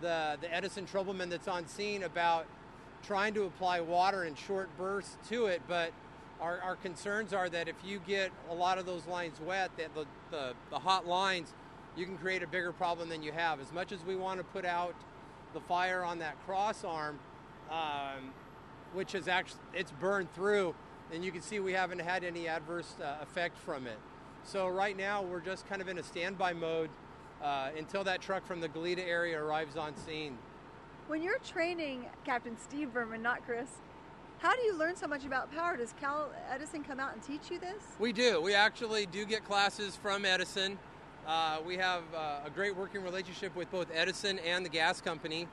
the Edison troubleman that's on scene about trying to apply water in short bursts to it, but our concerns are that if you get a lot of those lines wet, that the hot lines, you can create a bigger problem than you have. As much as we want to put out the fire on that cross arm, which is actually, it's burned through, and you can see we haven't had any adverse effect from it. So right now we're just kind of in a standby mode until that truck from the Goleta area arrives on scene. When you're training Captain Steve Berman, not Chris, how do you learn so much about power? Does Cal Edison come out and teach you this? We do. We actually do get classes from Edison. We have a great working relationship with both Edison and the gas company.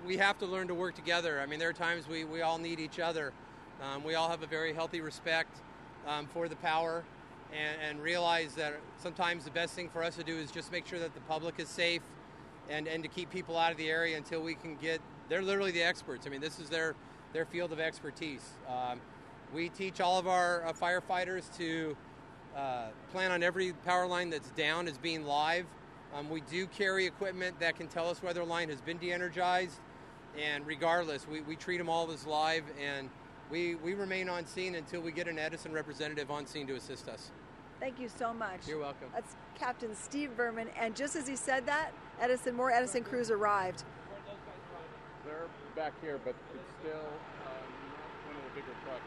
We have to learn to work together. I mean, there are times we all need each other. We all have a very healthy respect for the power and realize that sometimes the best thing for us to do is just make sure that the public is safe and to keep people out of the area until we can get, they're literally the experts. I mean, this is their field of expertise. We teach all of our firefighters to plan on every power line that's down as being live. We do carry equipment that can tell us whether a line has been de-energized, and regardless, we treat them all as live, and we remain on scene until we get an Edison representative on scene to assist us. Thank you so much. You're welcome. That's Captain Steve Berman, and just as he said that, more Edison crews arrived. They're back here, but it's still one of the bigger trucks.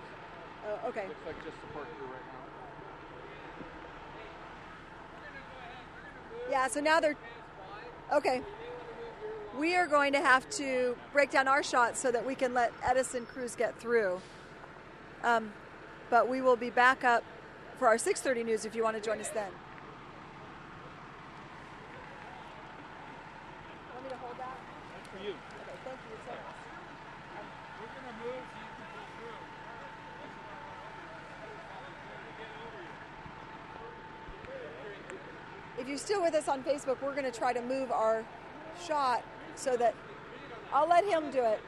Oh, okay. Looks like just support crew right now. Yeah, so now they're... Okay. We are going to have to break down our shots so that we can let Edison crews get through. But we will be back up for our 6:30 news if you want to join us then. Want me to hold that? That's for you. Okay, thank you so much. We're going to move so you can pull through. If you're still with us on Facebook, we're going to try to move our shot so that I'll let him do it.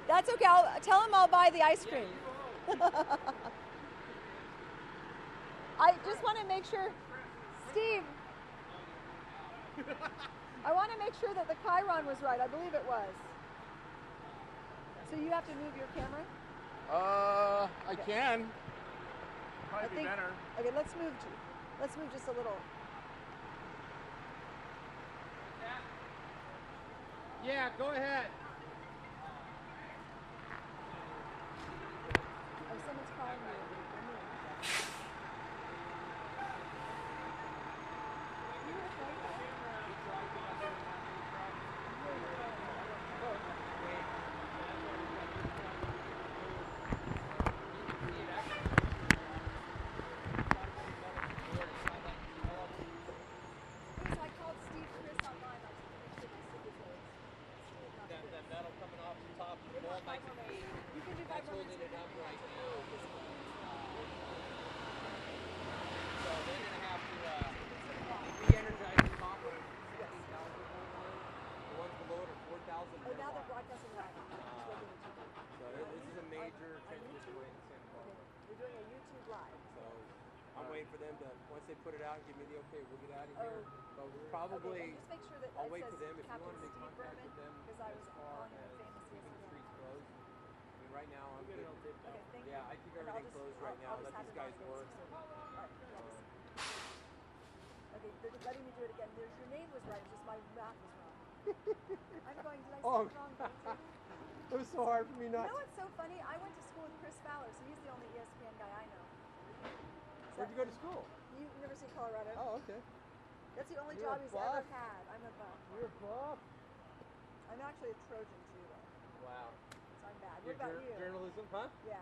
That's okay. I'll tell him I'll buy the ice cream. I just want to make sure, Steve, I want to make sure that the Chiron was right. I believe it was. So you have to move your camera? I can. Probably be better. Okay, let's move just a little. Yeah, go ahead. Oh, someone's calling me. For them to, once they put it out and give me the okay, we'll get out of here. But we'll probably, just make sure that I'll wait says for them if Captain you want to make Steve contact Berman, with them because I was as far on the as famous keeping the streets closed. I mean, right now I'm good. Okay, thank you. Yeah, I keep everything closed right now. Let these guys work. Okay, they're letting me do it again. Your name was right, it's just my math was wrong. I'm going, did I say it wrong? It was so hard for me not to. You know what's so funny? I went to school with Chris Fowler, so he's the only ESPN guy I know. Where'd you go to school? University of Colorado. Oh, okay. That's the only You're job a he's buff. ever had. I'm a buff. You're a buff. I'm actually a Trojan too, though. Wow. So I'm bad. Your What about you? Journalism, huh? Yeah.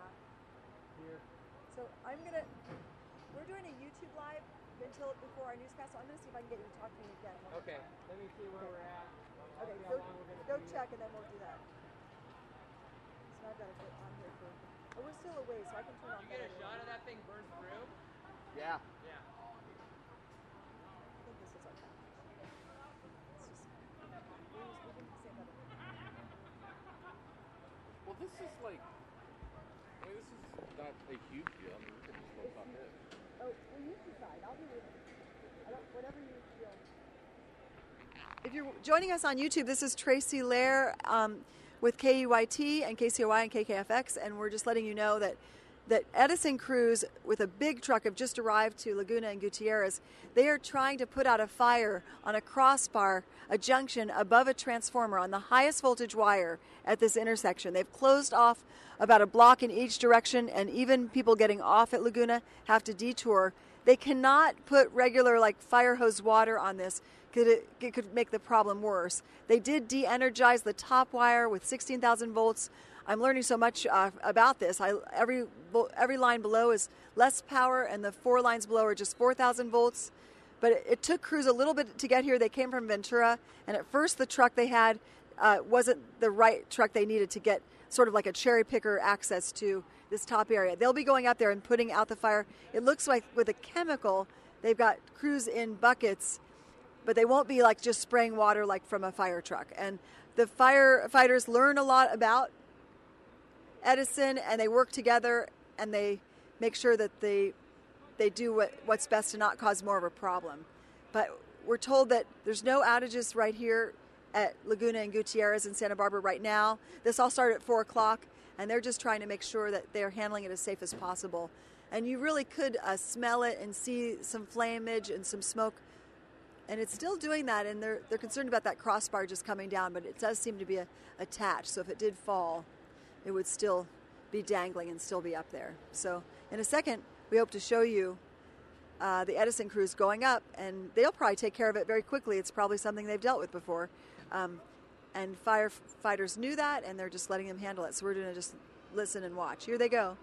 Here. So we're doing a YouTube live before our newscast, so I'm gonna see if I can get you to talk to me again. Okay. Let me see where we're at. Okay, go check and then we'll do that. So I've got to put on here for. Oh, we're still away, so I can turn on. You get a shot of that thing burn through? Yeah. Yeah. I think this is our time. It's just. We can say that. Well, this is like. I mean, this is not a huge deal. I mean, we can just go talk this. Oh, well, you decide. I'll be with you. Whatever you feel. If you're joining us on YouTube, this is Tracy Lair with KUYT and KCOI and KKFX, and we're just letting you know that Edison crews with a big truck have just arrived to Laguna and Gutierrez. They are trying to put out a fire on a crossbar, a junction above a transformer on the highest voltage wire at this intersection. They've closed off about a block in each direction, and even people getting off at Laguna have to detour. They cannot put regular fire hose water on this. It could make the problem worse. They did de-energize the top wire with 16,000 volts. I'm learning so much about this. Every line below is less power, and the 4 lines below are just 4,000 volts. But it took crews a little bit to get here. They came from Ventura, and at first the truck they had wasn't the right truck they needed to get sort of like a cherry picker access to this top area. They'll be going out there and putting out the fire. It looks like with a chemical, they've got crews in buckets, but they won't be just spraying water like from a fire truck. And the firefighters learn a lot about Edison, and they work together, and they make sure that they do what's best to not cause more of a problem. But we're told that there's no outages right here at Laguna and Gutierrez in Santa Barbara right now. This all started at 4 o'clock, and they're just trying to make sure that they're handling it as safe as possible. And you really could smell it and see some flameage and some smoke. And it's still doing that, and they're concerned about that crossbar just coming down, but it does seem to be attached. So if it did fall, it would still be dangling and still be up there. So in a second, we hope to show you the Edison crews going up, and they'll probably take care of it very quickly. It's probably something they've dealt with before. And firefighters knew that, and they're just letting them handle it. So we're going to just listen and watch. Here they go.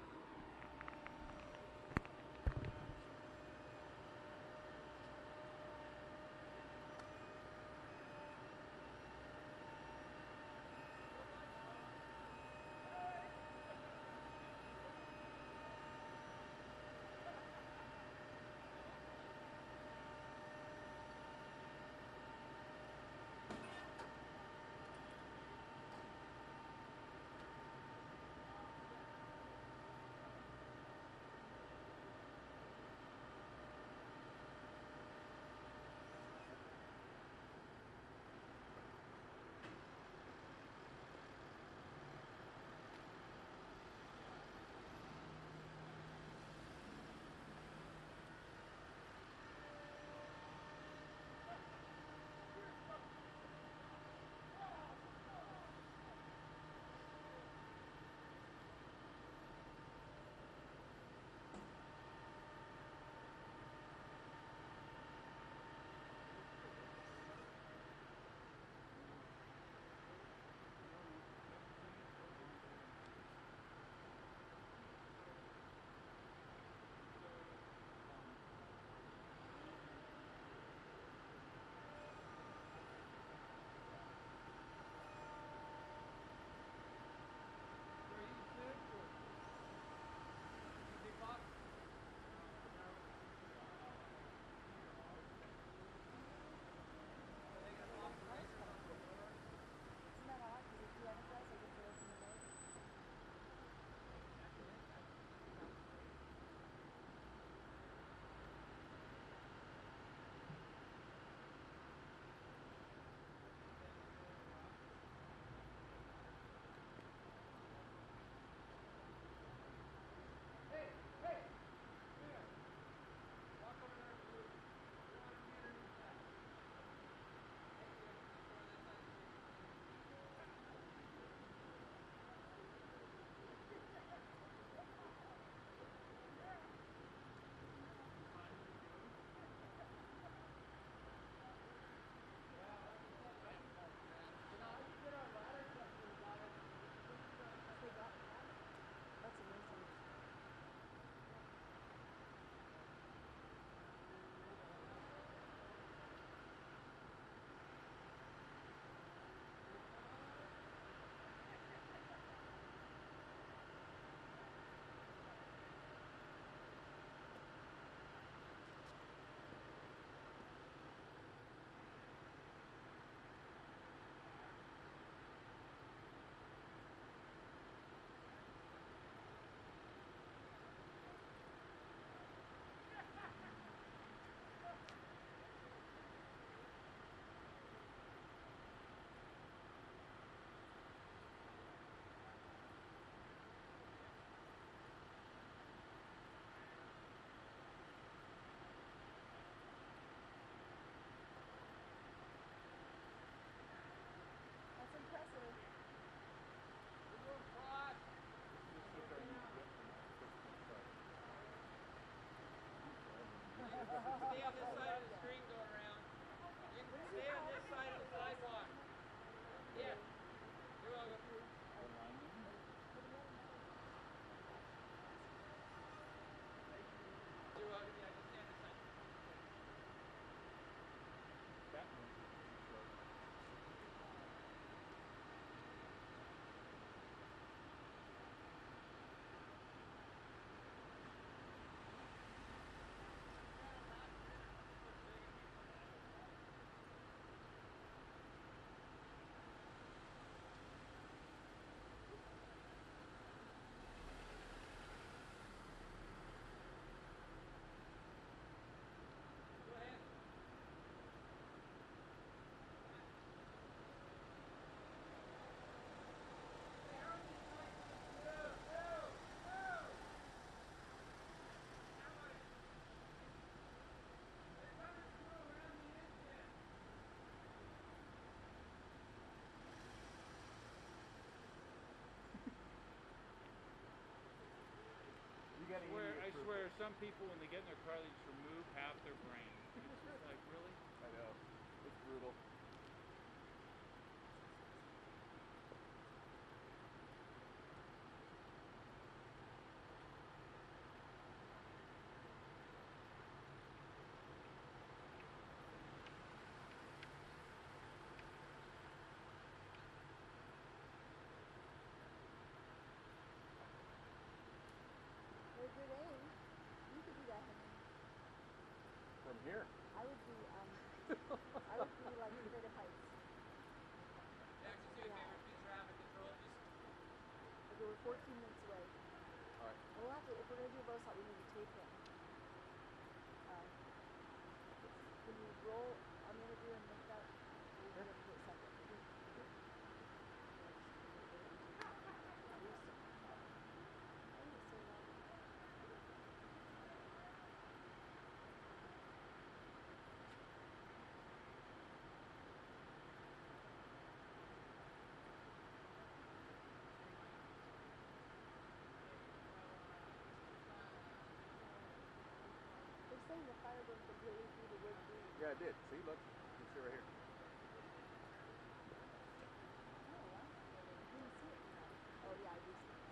some people, when they get in their car, they just remove half their brain. It's just like, really? I know. It's brutal. Very good aim. You could do that, Henry. From here. I would be like Creative Heights. Jackson, do me a favor, do traffic control. Just Okay, we're 14 minutes away. All right. We'll have to, if we're going to do a bow shot, we need to tape him. Can you roll? I'm going to do and make that. We'll do it in a second. They're saying the fire burned completely through the wood green. Yeah, I did. See, look. You can see right here. Oh, wow. I didn't see it. Oh, yeah, I do see it.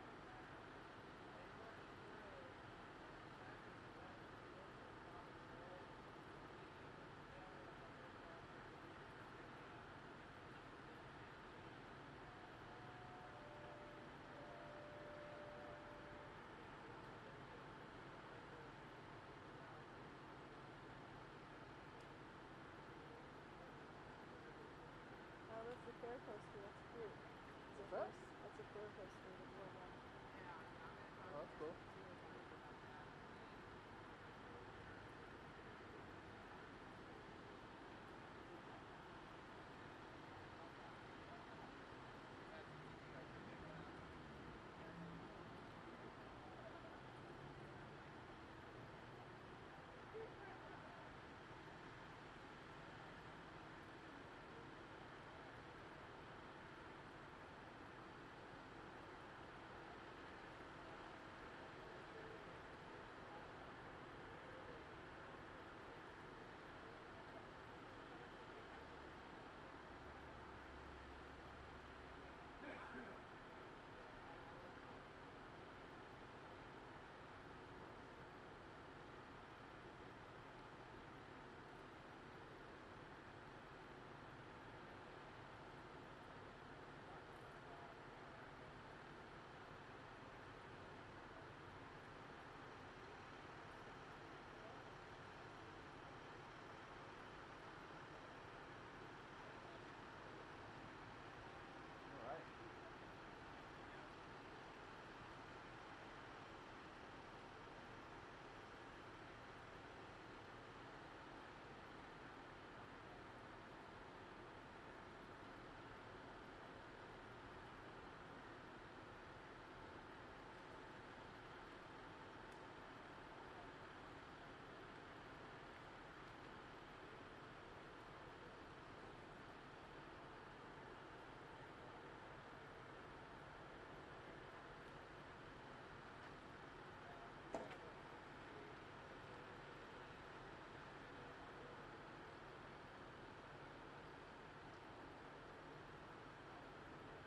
Oh, that's the fair coaster. That's cute. What's that? That's a fair coaster. The blue one. Oh, that's cool. All right.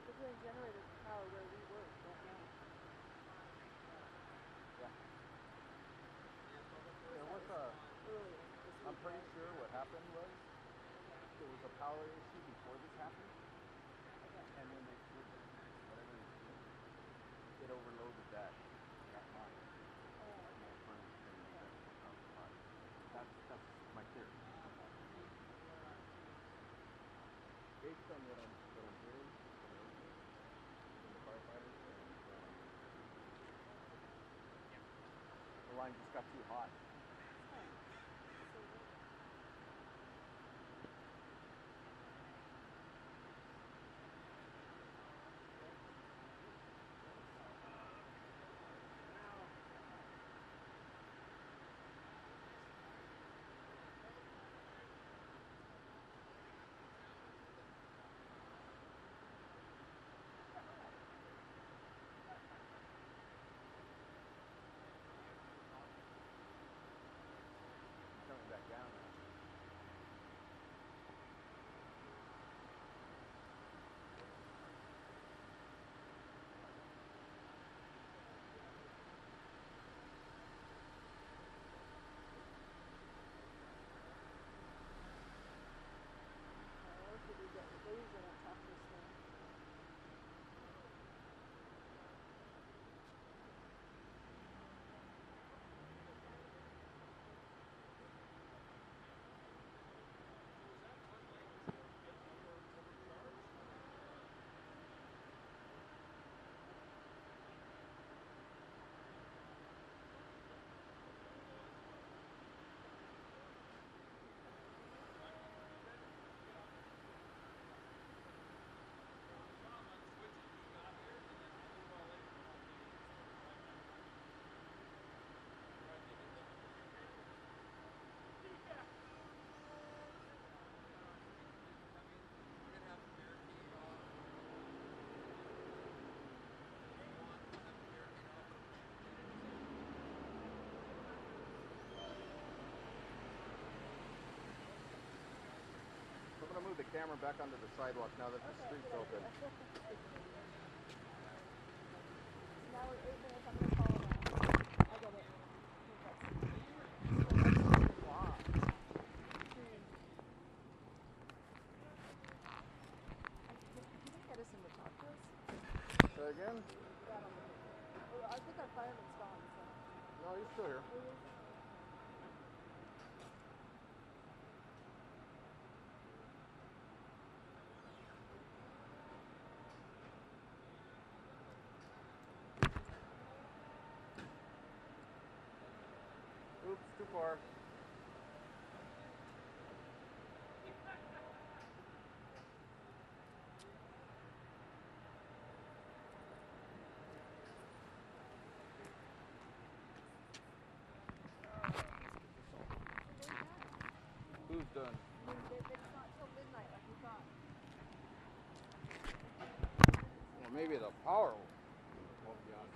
We're doing generator power where we work right now. Yeah. You know what? Earlier. I'm pretty sure what happened was there was a power issue before this happened, and then they switched whatever they did. It overloaded that line. And it burned that's my theory. Based on what I'm hearing from the firefighters, the line just got too hot. move the camera back onto the sidewalk now that the street's open. Now we're 8 minutes. I'm going to call it out. I get it. Edison would talk to us. Say again? Yeah, I think our fireman's gone. So. No, he's still here. Oops, too far. Who's done? It's not till midnight like we thought. Well, maybe the power won't be on.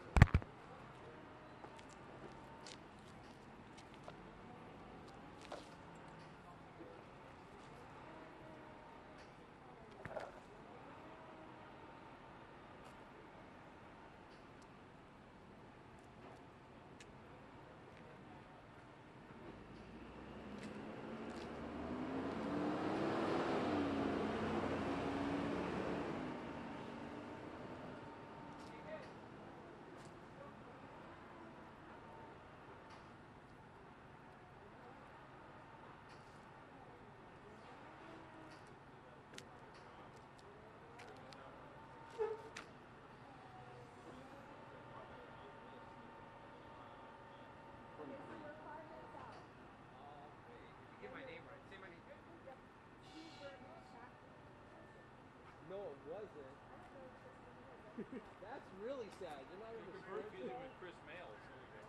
Get my name right. Say my name. No, it wasn't. That's really sad. You're not even We're dealing with Chris Mail.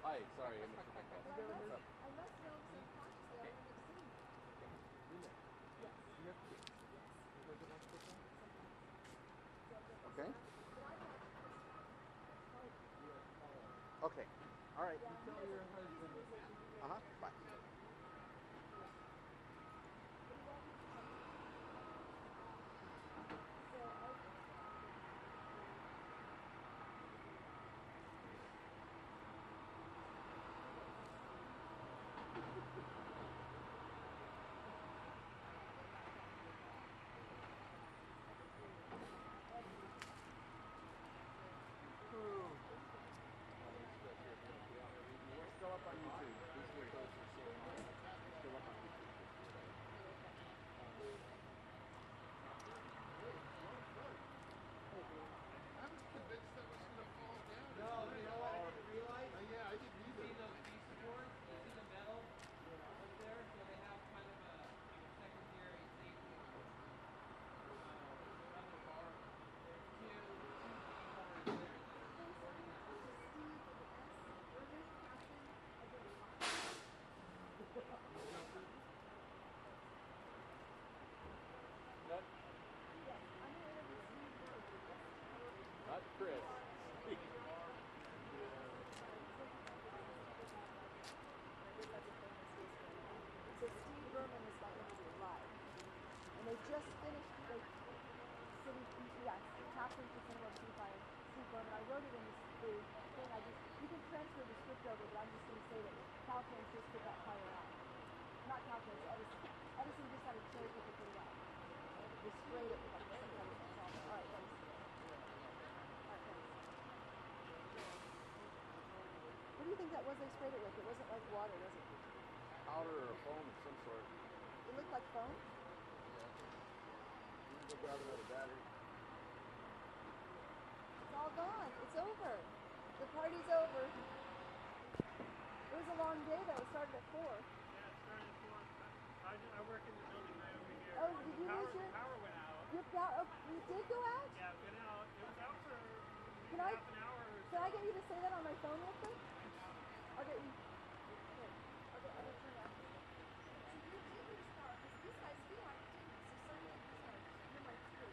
Hi, sorry. I missed your call. I must know subconsciously. I wouldn't have seen it. Okay. Okay. All right. tell your husband. Uh-huh. Bye. We're still up on YouTube. These videos are so hard. We're still up on YouTube. I was convinced that was going to fall down. No, you know what I didn't realize? Yeah, I didn't either. See those piece supports? You see the metal up there? So they have kind of a secondary safety rubber bar. There's two covers there. Not Chris. So Steve Berman is not going to be alive. And they just finished the city, captain for Cinema Steve Berman. I wrote it in the thing. You can transfer the script over, but I'm just going to say that Caltrans just put that fire out. Not Caltrans, Edison. Edison just had a cherry pick to put it out. They sprayed it with like some kind of salt. All right, thanks. What do you think that was they sprayed it with? It wasn't like water, was it? Powder or foam of some sort. It looked like foam? You can go grab another battery. It's all gone. It's over. The party's over. It was a long day though. It started at 4. Yeah, it started at 4. I work in the building right over here. Oh, did you lose your... Power went out. Your power... Oh, you did go out? Yeah, it went out. It was out for Can I... half an hour or so. Can I get you to say that on my phone real quick? I'll get you... Here. I'll get turn that. So you did restart, because these guys feel like it didn't. So suddenly it restarted. You're my crew.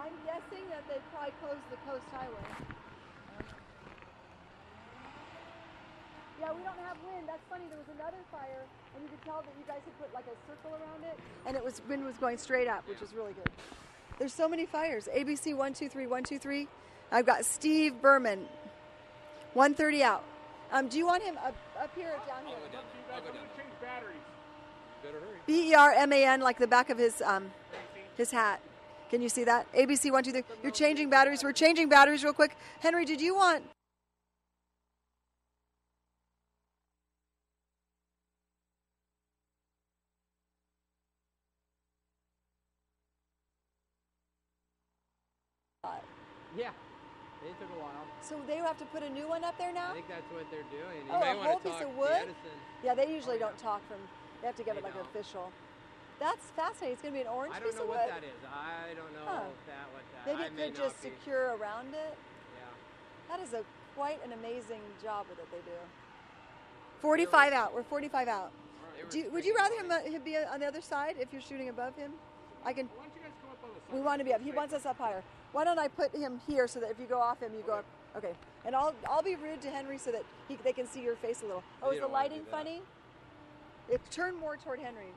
I'm guessing that they probably closed the coast highway. Yeah, we don't have wind. That's funny. There was another fire, and you could tell that you guys had put like a circle around it, and wind was going straight up, which is really good. There's so many fires. ABC 123 123. I've got Steve Berman, 130 out. Do you want him up here or down here? I'm going to change batteries. Better hurry. BERMAN, like the back of his hat. Can you see that? ABC 123. You're changing batteries. We're changing batteries real quick. Henry, did you want? Yeah, they took a while. So they have to put a new one up there now? I think that's what they're doing. You Oh, may a want whole to piece talk of to wood? Edison. Yeah, they usually don't talk from. They have to get it They like don't. official. That's fascinating. It's going to be an orange I piece don't know of what wood. that is. I don't know Huh. what that. Maybe I it may could not just be. secure around it. Yeah. That is quite an amazing job that they do. 45 out. We're 45 out. Would you rather him be on the other side if you're shooting above him? I can. Why don't you guys go up on the side? We want to be up. He wants us up higher. Why don't I put him here so that if you go off him, you go up. Okay. And I'll be rude to Henry so that they can see your face a little. Oh, You is the don't wanna lighting do that. funny? It turned more toward Henry.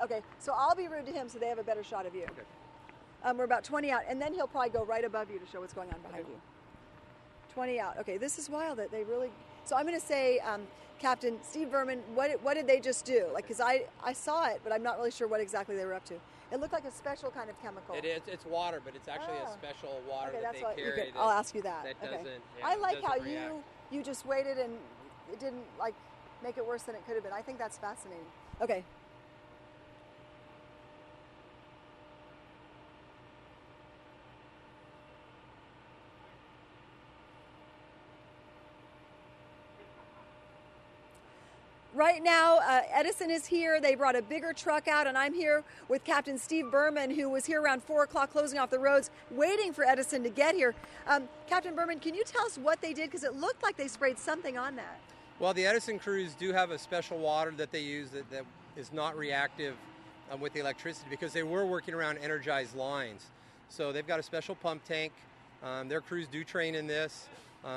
Okay, so I'll be rude to him so they have a better shot of you. Okay. We're about 20 out, and then he'll probably go right above you to show what's going on behind you. 20 out. Okay, this is wild that they really. So I'm going to say, Captain Steve Berman, what did they just do? Like, because I saw it, but I'm not really sure what exactly they were up to. It looked like a special kind of chemical. It is. It's water, but it's actually a special water Okay, that that's they what. carry. I'll ask you that. That Okay. doesn't. Yeah, I like doesn't how react. you just waited and it didn't like make it worse than it could have been. I think that's fascinating. Okay. Right now, Edison is here. They brought a bigger truck out, and I'm here with Captain Steve Berman, who was here around 4 o'clock closing off the roads, waiting for Edison to get here. Captain Berman, can you tell us what they did? Because it looked like they sprayed something on that. Well, the Edison crews do have a special water that they use that is not reactive with the electricity because they were working around energized lines. So they've got a special pump tank. Their crews do train in this.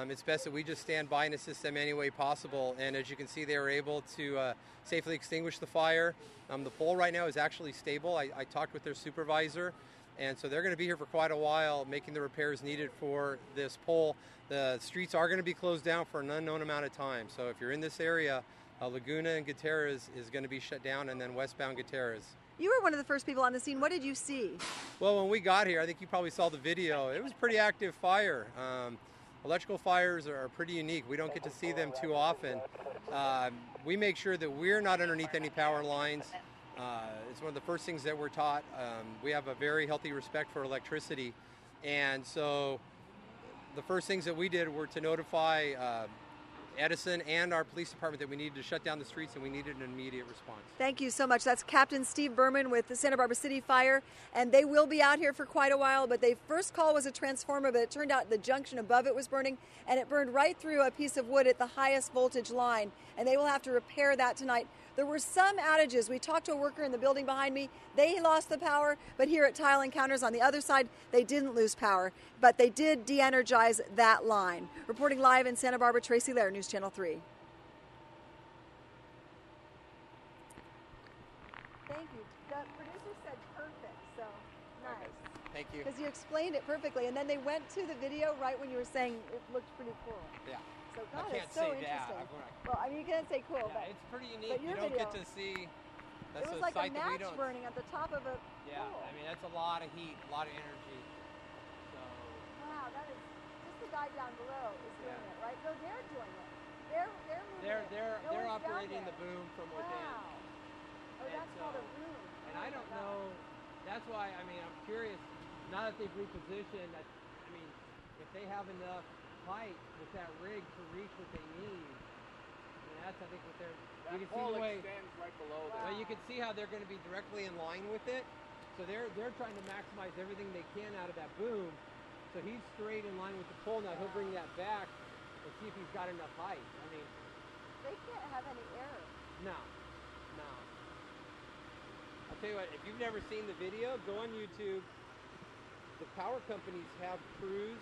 It's best that we just stand by and assist them any way possible. And as you can see, they were able to safely extinguish the fire. The pole right now is actually stable. I talked with their supervisor, and so they're going to be here for quite a while making the repairs needed for this pole. The streets are going to be closed down for an unknown amount of time. So if you're in this area, Laguna and Gutierrez is going to be shut down, and then westbound Gutierrez. You were one of the first people on the scene. What did you see? Well, when we got here, I think you probably saw the video. It was a pretty active fire. Electrical fires are pretty unique. We don't get to see them too often. We make sure that we're not underneath any power lines. It's one of the first things that we're taught. We have a very healthy respect for electricity. And so the first things that we did were to notify Edison and our police department that we needed to shut down the streets and we needed an immediate response. Thank you so much. That's Captain Steve Berman with the Santa Barbara City Fire, and they will be out here for quite a while, but their first call was a transformer, but it turned out the junction above it was burning, and it burned right through a piece of wood at the highest voltage line, and they will have to repair that tonight. There were some outages. We talked to a worker in the building behind me. They lost the power, but here at Tile Encounters on the other side, they didn't lose power, but they did de-energize that line. Reporting live in Santa Barbara, Tracy Lair, News Channel 3. Thank you. The producer said perfect, so nice. Thank you. Because you explained it perfectly, and then they went to the video right when you were saying it looked pretty cool. Yeah. So I God, can't it's so say that. interesting. Well, I mean, you can't say cool, Yeah, but it's pretty unique. but You your don't video, get to see. That's it was a like a sight that we match don't. burning at the top of a Yeah, pole. I mean that's a lot of heat, a lot of energy. So Wow, that is just the guy down below is doing Yeah. it, right? No, they're doing it. They're moving it. they're No one's down operating there. the boom from within. Wow. Oh, And that's called a so- boom. And Oh I my don't God. know. That's why I mean I'm curious. Now that they've repositioned, I mean, if they have enough height with that rig to reach what they need, I mean that's I think what they're. That You can see pole the way. extends right below there. Well, you can see how they're going to be directly in line with it. So they're trying to maximize everything they can out of that boom. So he's straight in line with the pole. Now he'll bring that back and see if he's got enough height. I mean, They can't have any error. no. I'll tell you what, if you've never seen the video, go on YouTube the power companies have crews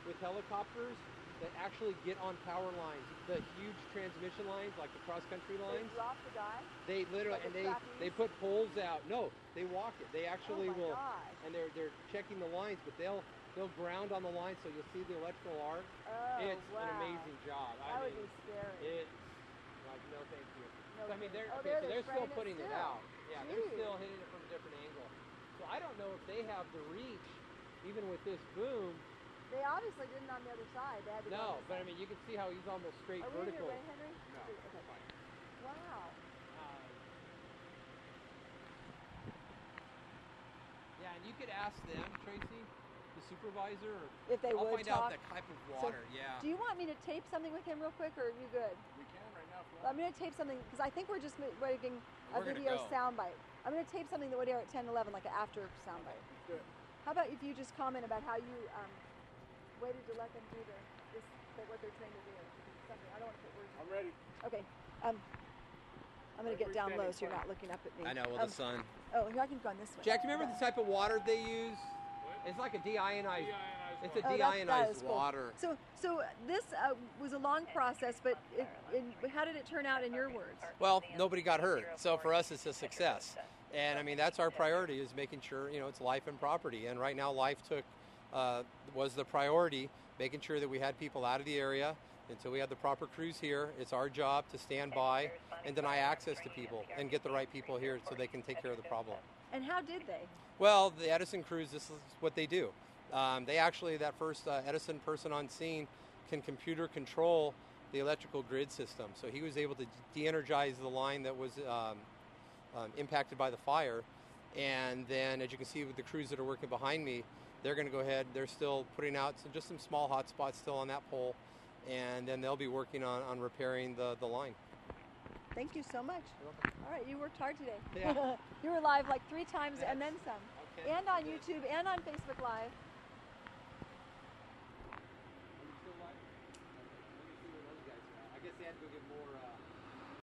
with helicopters that actually get on power lines, the huge transmission lines, like the cross-country lines. They drop the guy? They literally, Like and they put poles out. No, they walk it. They actually will, gosh. and they're checking the lines, but they'll ground on the line, so you'll see the electrical arc. Oh, It's wow. an amazing job. That would be scary. It's like, no thank you. No So, I mean, they're, kidding. okay, so they're they're still spraying putting it still. out. Yeah, they're Jeez. still hitting it from a different angle. So I don't know if they have the reach, even with this boom. They obviously didn't on the other side. They had to go on No, this but I side. mean, you can see how he's almost straight Are we in vertical. your way, Henry? No, Okay. fine. Wow. Yeah, and you could ask them, Tracy, the supervisor, or If they I'll would find talk. out the type of So, water. Yeah. Do you want me to tape something with him real quick, or are you good? We can right now if you I'm want. going to tape something because I think we're just waiting a We're gonna video go. soundbite. I'm going to tape something that would air at 10:11, like an after soundbite. Let's do it. How about if you just comment about how you waited to let them do what they're trained to do? Something. I don't want to put words. I'm ready. Okay. I'm going to get down low so you're not looking up at me. I know, well, the sun. Oh, I can go on this way. Jack, do you remember the type of water they use? It's like a deionized. It's a Oh, that deionized is cool. water. So this was a long process, but how did it turn out in your words? Well, nobody got hurt, so for us it's a success. And I mean, that's our priority, is making sure, you know, it's life and property. And right now, life was the priority, making sure that we had people out of the area until we had the proper crews here. It's our job to stand by and deny access to people and get the right people here so they can take care of the problem. And how did they? Well, the Edison crews, this is what they do. They actually, that first Edison person on scene can computer control the electrical grid system. So he was able to de-energize the line that was impacted by the fire. And then, as you can see with the crews that are working behind me, they're going to go ahead, they're still putting out just some small hot spots still on that pole. And then they'll be working on repairing the line. Thank you so much. All right, you worked hard today. Yeah. You were live like 3 times and then some. Okay. And on YouTube and on Facebook Live. Are you still live? Let me see where those guys are at. I guess they had to go get more